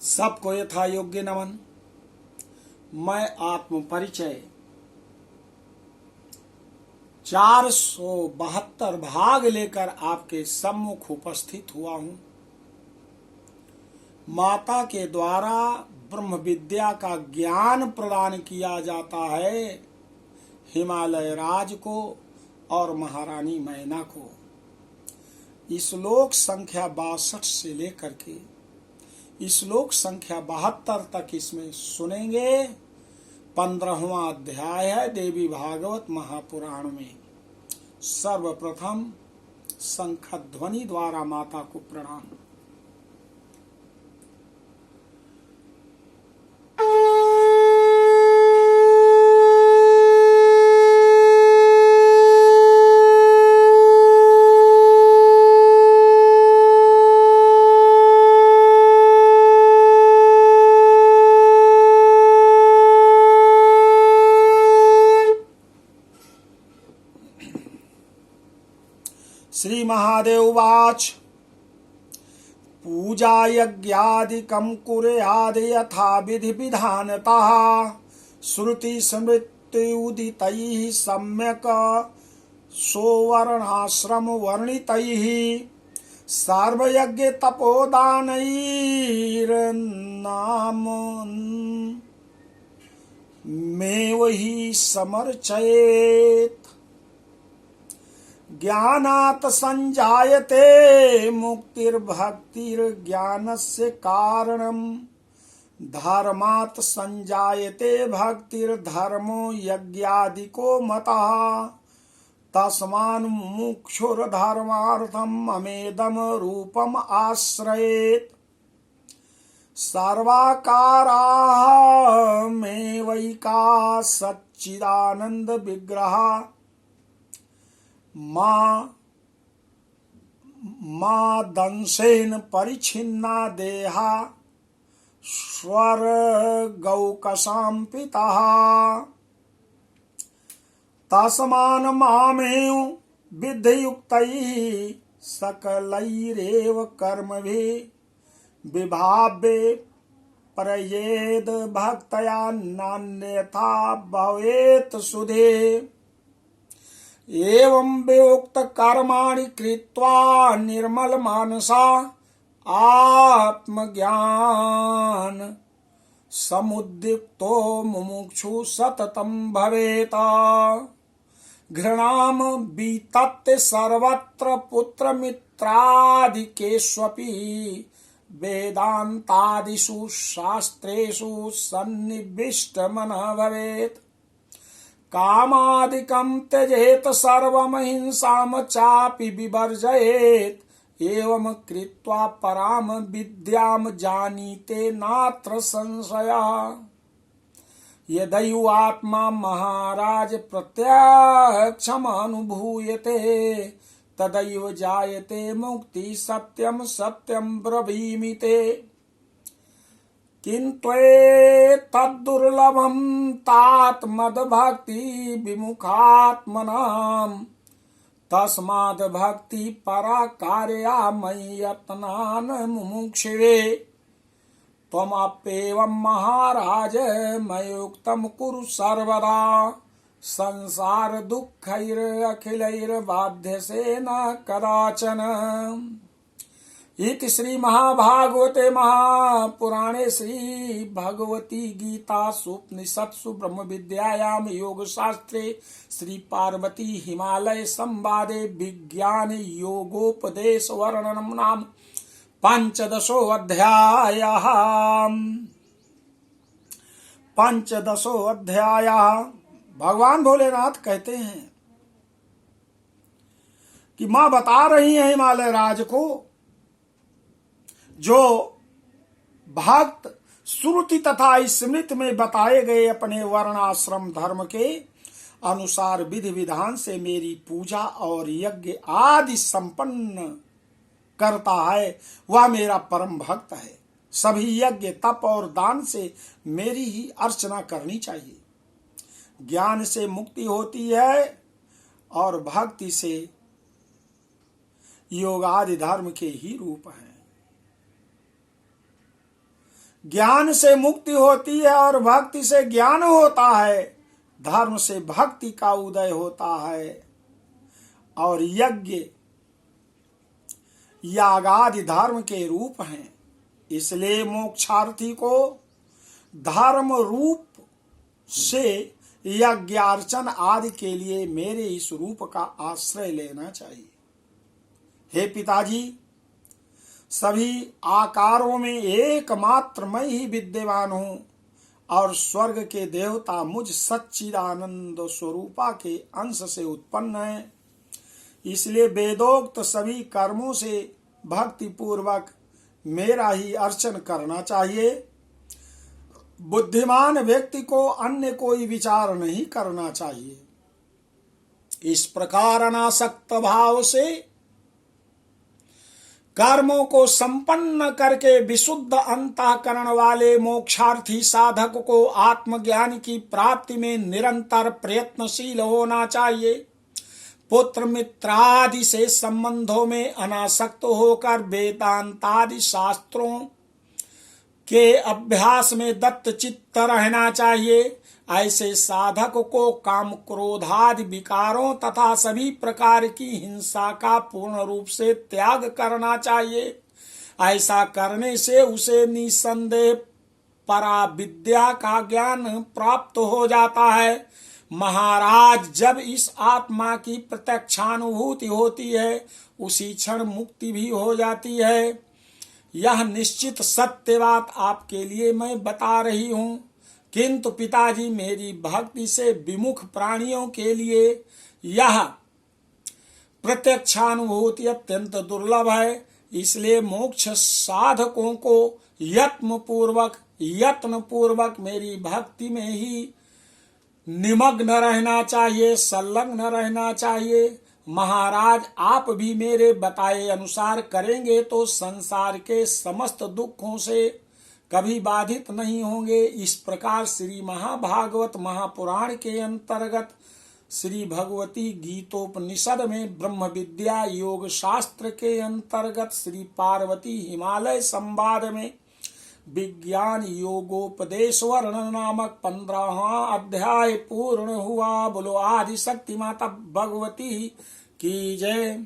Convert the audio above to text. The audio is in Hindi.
सबको यथा योग्य नमन। मैं आत्म परिचय 472 भाग लेकर आपके सम्मुख उपस्थित हुआ हूँ। माता के द्वारा ब्रह्म विद्या का ज्ञान प्रदान किया जाता है हिमालय राज को और महारानी मैना को। श्लोक संख्या 62 से लेकर के श्लोक संख्या 72 तक इसमें सुनेंगे। 15वां अध्याय है देवी भागवत महापुराण में। सर्वप्रथम शंखध्वनि द्वारा माता को प्रणाम। श्री महादेव उवाच पूजा यज्ञादिकं कुर्याद् यथा विधि विधानतः श्रुति स्मृति उदितैः सम्यक् सोवर्णाश्रम वर्णितैः सर्वयज्ञ तपोदानैर्नाम मेव हि समर्चयेत्। ज्ञानात् संजायते मुक्तिर्भक्तिर्ज्ञानस्य कारणम् धर्मात् संजायते भक्तिर्धर्मो यज्ञादिको मतः तस्मान् मुमुक्षुर्धर्मार्थम् अमेदम् रूपम् आश्रयेत्। सर्वाकाराः मेवैका सच्चिदानन्द विग्रहा दंशेन परिच्छिन्ना देहा स्वर्गौकसां पितः तस्मान् मामेव विधियुक्तैः सकलैरेव कर्मभिः विभाव्ये प्रयेद भक्तया नान्यथा भवेत् सुधे। एवं वियुक्त कर्माणि कृत्वा निर्मल मानसा आत्मज्ञान समुद्युक्तो मुमुक्षु सततं भवेत्। घृणाम वितत्ते सर्वत्र पुत्रमित्रादिकेष्वपि वेदान्तादिषु शास्त्रेषु सन्निविष्टमनः भवेत्। कामादिकं त्यजेत सर्वमहिंसां चापि विवर्जयेत्। एवं कृत्वा पराम विद्यां जानीते नात्र संशयः। यदैव आत्मा महाराज प्रत्यक्षमनुभूयते तदैव जायते मुक्ति सत्यं सत्यं ब्रवीमि ते। किन्त्वेतद्दुर्लभं तात मद्भक्ति विमुखात्मनाम् तस्माद् भक्ति पराकार्या मयि यत्नान् मुमुक्षवे। त्वमप्येवं महाराज मयोक्तं कुरु सर्वदा संसार दुःखैरखिलैर्बाध्यसे न कदाचन। इति श्री महाभागवते महापुराणे श्री भगवती गीतासूपनिषत्सु ब्रह्म विद्यायां योगशास्त्रे श्री पार्वती हिमालय संवादे विज्ञान योगोपदेश वर्णनम नाम 15 अध्यायः। 15 अध्यायः। भगवान भोलेनाथ कहते हैं कि मां बता रही है हिमालय राज को जो भक्त श्रुति तथा स्मृति में बताए गए अपने वर्णाश्रम धर्म के अनुसार विधि विधान से मेरी पूजा और यज्ञ आदि संपन्न करता है वह मेरा परम भक्त है। सभी यज्ञ तप और दान से मेरी ही अर्चना करनी चाहिए। ज्ञान से मुक्ति होती है और भक्ति से योग आदि धर्म के ही रूप हैं। ज्ञान से मुक्ति होती है और भक्ति से ज्ञान होता है। धर्म से भक्ति का उदय होता है और यज्ञ यागादि धर्म के रूप हैं। इसलिए मोक्षार्थी को धर्म रूप से यज्ञार्चन आदि के लिए मेरे इस रूप का आश्रय लेना चाहिए। हे पिताजी, सभी आकारों में एकमात्र मैं ही विद्यमान हूँ और स्वर्ग के देवता मुझ सच्चिदानंद स्वरूपा के अंश से उत्पन्न है। इसलिए वेदोक्त सभी कर्मों से भक्ति पूर्वक मेरा ही अर्चन करना चाहिए। बुद्धिमान व्यक्ति को अन्य कोई विचार नहीं करना चाहिए। इस प्रकार अनासक्त भाव से कर्मों को संपन्न करके विशुद्ध अंतःकरण वाले मोक्षार्थी साधक को आत्मज्ञान की प्राप्ति में निरंतर प्रयत्नशील होना चाहिए। पुत्र मित्रादि से संबंधों में अनासक्त होकर वेदांतादि शास्त्रों के अभ्यास में दत्त चित्त रहना चाहिए। ऐसे साधक को काम क्रोधादि विकारों तथा सभी प्रकार की हिंसा का पूर्ण रूप से त्याग करना चाहिए। ऐसा करने से उसे निसंदेह पराविद्या का ज्ञान प्राप्त हो जाता है। महाराज, जब इस आत्मा की प्रत्यक्षानुभूति होती है उसी क्षण मुक्ति भी हो जाती है। यह निश्चित सत्य बात आपके लिए मैं बता रही हूँ, किंतु पिताजी, मेरी भक्ति से विमुख प्राणियों के लिए यह प्रत्यक्षानुभूति अत्यंत दुर्लभ है। इसलिए मोक्ष साधकों को यत्न पूर्वक मेरी भक्ति में ही निमग्न रहना चाहिए, संलग्न रहना चाहिए। महाराज, आप भी मेरे बताए अनुसार करेंगे तो संसार के समस्त दुखों से कभी बाधित नहीं होंगे। इस प्रकार श्री महाभागवत महापुराण के अंतर्गत श्री भगवती गीतोपनिषद में ब्रह्म विद्या योग शास्त्र के अंतर्गत श्री पार्वती हिमालय संवाद में विज्ञान योगोपदेश वर्णन नामक 15वां अध्याय पूर्ण हुआ। बोलो आदि शक्ति माता भगवती की जय।